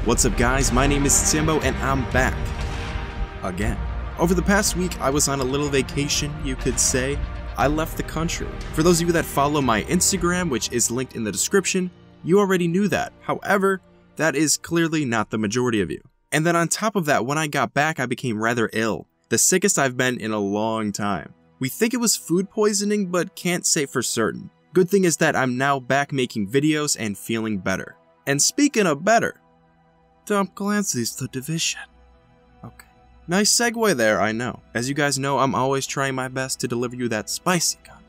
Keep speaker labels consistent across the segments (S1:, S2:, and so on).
S1: What's up guys, my name is Timbo and I'm back. Again. Over the past week I was on a little vacation, you could say. I left the country. For those of you that follow my Instagram, which is linked in the description, you already knew that. However, that is clearly not the majority of you. And then on top of that, when I got back I became rather ill. The sickest I've been in a long time. We think it was food poisoning, but can't say for certain. Good thing is that I'm now back making videos and feeling better. And speaking of better, Tom Clancy's The Division. Okay. Nice segue there, I know. As you guys know, I'm always trying my best to deliver you that spicy content.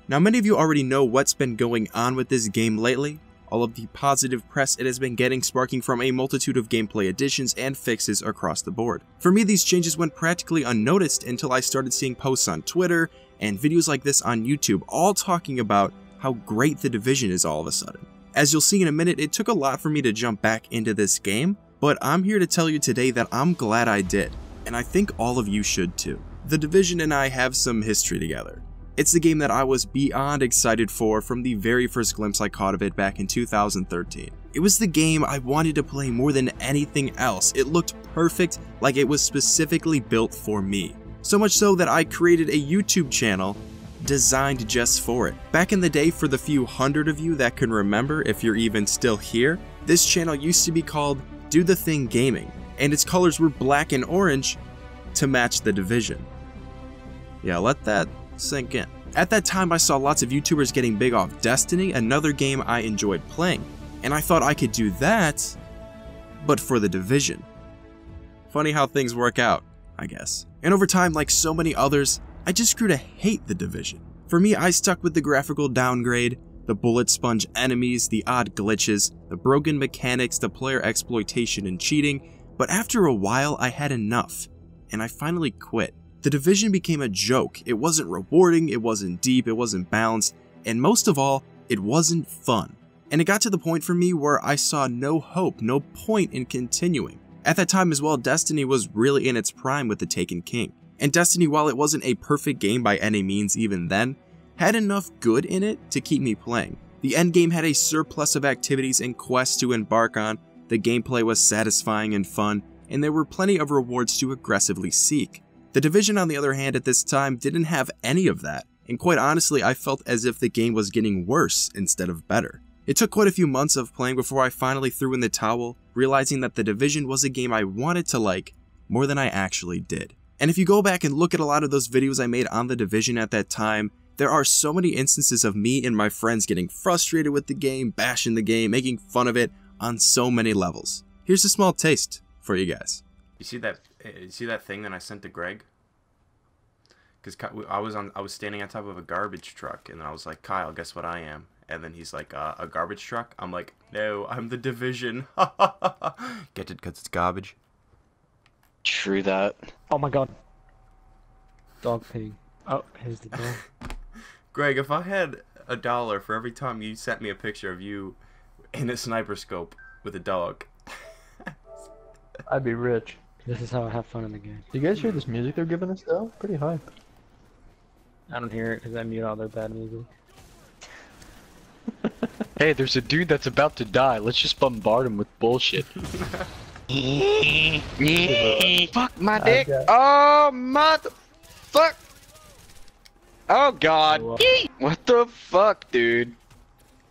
S1: Now many of you already know what's been going on with this game lately. All of the positive press it has been getting, sparking from a multitude of gameplay additions and fixes across the board. For me, these changes went practically unnoticed until I started seeing posts on Twitter and videos like this on YouTube, all talking about how great The Division is all of a sudden. As you'll see in a minute, it took a lot for me to jump back into this game, but I'm here to tell you today that I'm glad I did, and I think all of you should too. The Division and I have some history together. It's the game that I was beyond excited for from the very first glimpse I caught of it back in 2013. It was the game I wanted to play more than anything else. It looked perfect, like it was specifically built for me. So much so that I created a YouTube channel designed just for it. Back in the day, for the few hundred of you that can remember, if you're even still here, this channel used to be called Do The Thing Gaming, and its colors were black and orange to match The Division. Yeah, let that sink in. At that time, I saw lots of YouTubers getting big off Destiny, another game I enjoyed playing, and I thought I could do that, but for The Division. Funny how things work out, I guess. And over time, like so many others, I just grew to hate The Division. For me, I stuck with the graphical downgrade, the bullet sponge enemies, the odd glitches, the broken mechanics, the player exploitation and cheating, but after a while I had enough, and I finally quit. The Division became a joke. It wasn't rewarding, it wasn't deep, it wasn't balanced, and most of all, it wasn't fun. And it got to the point for me where I saw no hope, no point in continuing. At that time as well, Destiny was really in its prime with the Taken King. And Destiny, while it wasn't a perfect game by any means even then, had enough good in it to keep me playing. The endgame had a surplus of activities and quests to embark on, the gameplay was satisfying and fun, and there were plenty of rewards to aggressively seek. The Division, on the other hand, at this time didn't have any of that, and quite honestly, I felt as if the game was getting worse instead of better. It took quite a few months of playing before I finally threw in the towel, realizing that The Division was a game I wanted to like more than I actually did. And if you go back and look at a lot of those videos I made on The Division at that time, there are so many instances of me and my friends getting frustrated with the game, bashing the game, making fun of it on so many levels. Here's a small taste for you guys.
S2: You see that thing that I sent to Greg? Because I was standing on top of a garbage truck, and then I was like, Kyle, guess what I am? And then he's like, a garbage truck? I'm like, no, I'm The Division. Get it because it's garbage?
S3: True that.
S4: Oh my god. Dog pee. Oh, here's the dog.
S2: Greg, if I had $1 for every time you sent me a picture of you in a sniper scope with a dog.
S4: I'd be rich. This is how I have fun in the game.
S5: Do you guys hear this music they're giving us though? Pretty hype.
S4: I don't hear it because I mute all their bad music.
S3: Hey, there's a dude that's about to die. Let's just bombard him with bullshit. Fuck my dick. Oh, motherfuck. Oh, God. What the fuck, dude?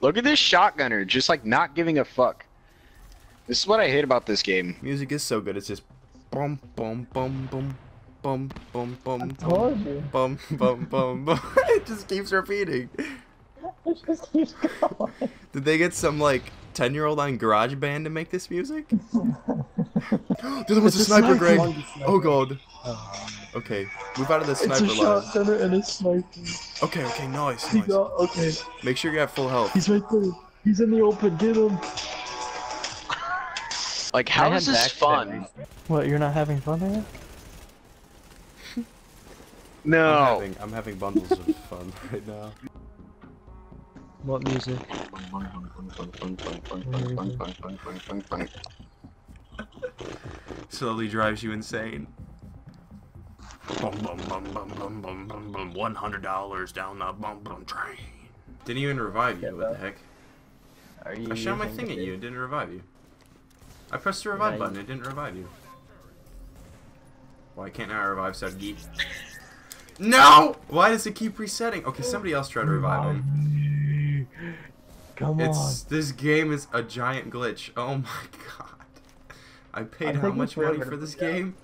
S3: Look at this shotgunner, just like not giving a fuck. This is what I hate about this game.
S2: Music is so good, it's just bum bum bum bum bum bum bum
S5: Bum.
S2: bum bum bum. It just keeps repeating.
S5: It just keeps going.
S2: Did they get some like 10-year-old on GarageBand to make this music? There was a sniper, Greg. Oh god. Okay, move out of the sniper line.
S5: It's a shotgunner and it's sniping.
S2: Okay, okay, nice,
S5: He
S2: nice.
S5: got, okay.
S2: Make sure you're at full health.
S5: He's right there. He's in the open. Get him.
S3: Like, how is this fun?
S5: What? You're not having fun here?
S3: No.
S2: I'm having bundles of fun right now.
S4: What music?
S2: Slowly drives you insane. Bum bum bum bum bum bum bum bum. $100 down the bum bum train. Didn't even revive you. What the heck?
S4: Are you
S2: I shot my thing at you. It didn't revive you. I pressed the revive button. It didn't revive you. Why can't I revive Sergi? No! Why does it keep resetting? Okay, somebody else try to revive him.
S5: Come on.
S2: This game is a giant glitch. Oh my god. I paid how much money for this game?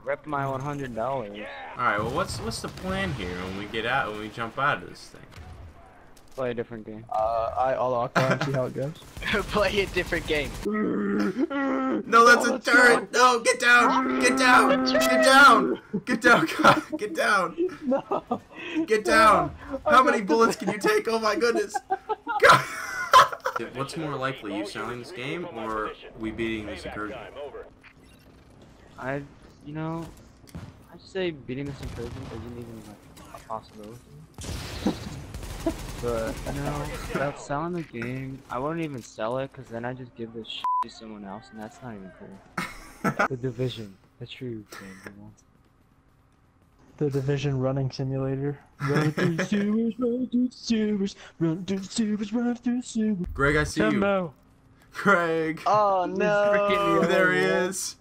S4: Rep my $100.
S2: Alright, well what's the plan here when we jump out of this thing?
S4: Play a different game.
S5: I'll try and see how it goes.
S3: Play a different game.
S2: No, that's a turret! No, get down! Get down! Get down! Get down, God! Get down!
S5: No.
S2: Get down! How many bullets can you take? Oh my goodness! God. What's more likely, you selling this game or we beating this incursion?
S4: You know, I'd say beating this incursion isn't even like a possibility. But, you know, without selling the game, I wouldn't even sell it, because then I just give this shit to someone else, and that's not even cool. The Division, the true game, you know?
S5: The Division running simulator. Run through the sewers, run through the sewers, run through the sewers, run through the sewers.
S2: Greg, I see
S5: Timbo.
S2: you. Greg.
S3: Oh no!
S2: There he is.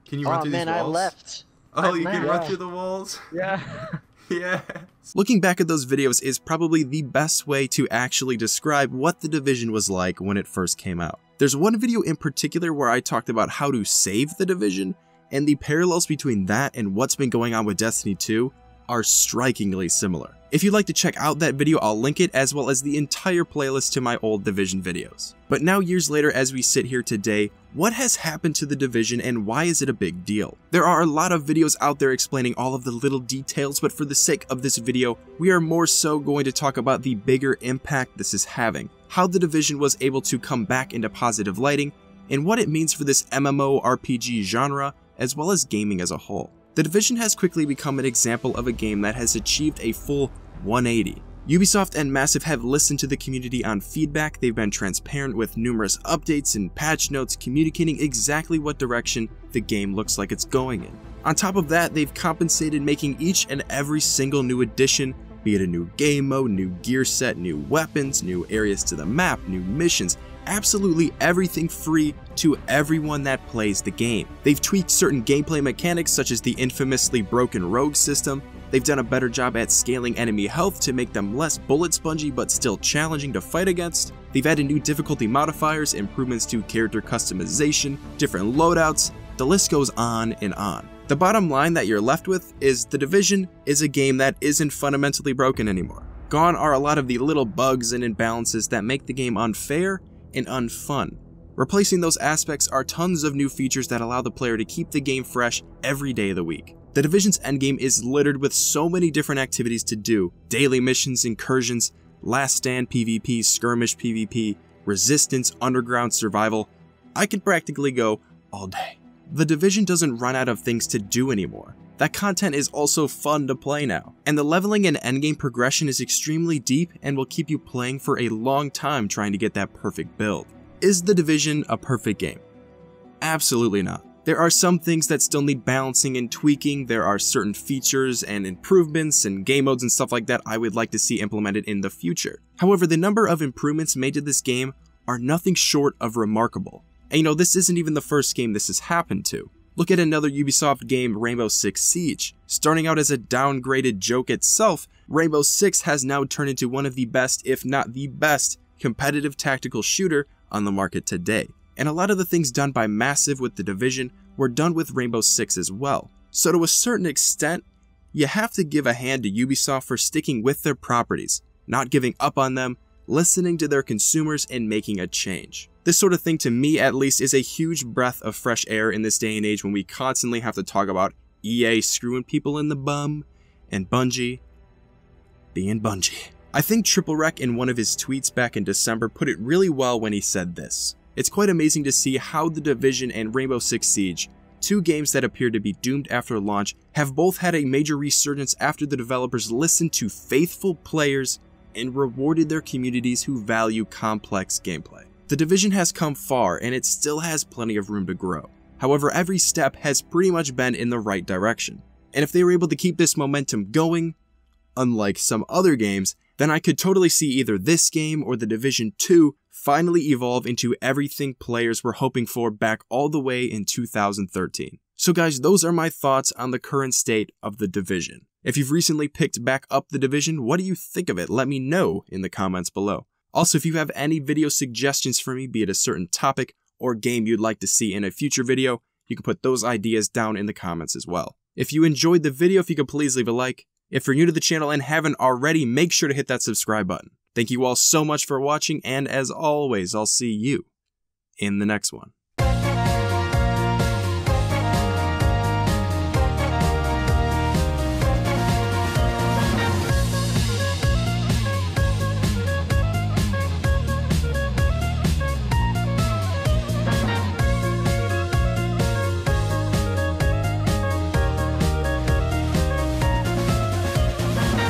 S2: Can you run through these walls?
S3: I left.
S2: Oh, you can run through the walls?
S4: Yeah.
S2: Yeah.
S1: Looking back at those videos is probably the best way to actually describe what The Division was like when it first came out. There's one video in particular where I talked about how to save The Division, and the parallels between that and what's been going on with Destiny 2 are strikingly similar. If you'd like to check out that video, I'll link it as well as the entire playlist to my old Division videos. But now years later, as we sit here today, what has happened to The Division and why is it a big deal? There are a lot of videos out there explaining all of the little details, but for the sake of this video, we are more so going to talk about the bigger impact this is having, how The Division was able to come back into positive lighting, and what it means for this MMORPG genre, as well as gaming as a whole. The Division has quickly become an example of a game that has achieved a full 180. Ubisoft and Massive have listened to the community on feedback, they've been transparent with numerous updates and patch notes communicating exactly what direction the game looks like it's going in. On top of that, they've compensated making each and every single new addition, be it a new game mode, new gear set, new weapons, new areas to the map, new missions, absolutely everything free to everyone that plays the game. They've tweaked certain gameplay mechanics such as the infamously broken rogue system. They've done a better job at scaling enemy health to make them less bullet spongy but still challenging to fight against. They've added new difficulty modifiers, improvements to character customization, different loadouts, the list goes on and on. The bottom line that you're left with is The Division is a game that isn't fundamentally broken anymore. Gone are a lot of the little bugs and imbalances that make the game unfair and unfun. Replacing those aspects are tons of new features that allow the player to keep the game fresh every day of the week. The Division's endgame is littered with so many different activities to do: daily missions, incursions, last stand PvP, skirmish PvP, resistance, underground survival. I could practically go all day. The Division doesn't run out of things to do anymore. That content is also fun to play now, and the leveling and endgame progression is extremely deep and will keep you playing for a long time trying to get that perfect build. Is The Division a perfect game? Absolutely not. There are some things that still need balancing and tweaking, there are certain features and improvements and game modes and stuff like that I would like to see implemented in the future. However, the number of improvements made to this game are nothing short of remarkable. And you know, this isn't even the first game this has happened to. Look at another Ubisoft game, Rainbow Six Siege. Starting out as a downgraded joke itself, Rainbow Six has now turned into one of the best, if not the best, competitive tactical shooter on the market today. And a lot of the things done by Massive with The Division were done with Rainbow Six as well. So to a certain extent, you have to give a hand to Ubisoft for sticking with their properties, not giving up on them, listening to their consumers, and making a change. This sort of thing, to me at least, is a huge breath of fresh air in this day and age when we constantly have to talk about EA screwing people in the bum and Bungie being Bungie. I think Triple Wreck in one of his tweets back in December put it really well when he said this. It's quite amazing to see how The Division and Rainbow Six Siege, two games that appear to be doomed after launch, have both had a major resurgence after the developers listened to faithful players and rewarded their communities who value complex gameplay. The Division has come far and it still has plenty of room to grow. However, every step has pretty much been in the right direction. And if they were able to keep this momentum going, unlike some other games, then I could totally see either this game or The Division 2 finally evolve into everything players were hoping for back all the way in 2013. So guys, those are my thoughts on the current state of The Division. If you've recently picked back up The Division, what do you think of it? Let me know in the comments below. Also, if you have any video suggestions for me, be it a certain topic or game you'd like to see in a future video, you can put those ideas down in the comments as well. If you enjoyed the video, if you could please leave a like. If you're new to the channel and haven't already, make sure to hit that subscribe button. Thank you all so much for watching, and as always, I'll see you in the next one.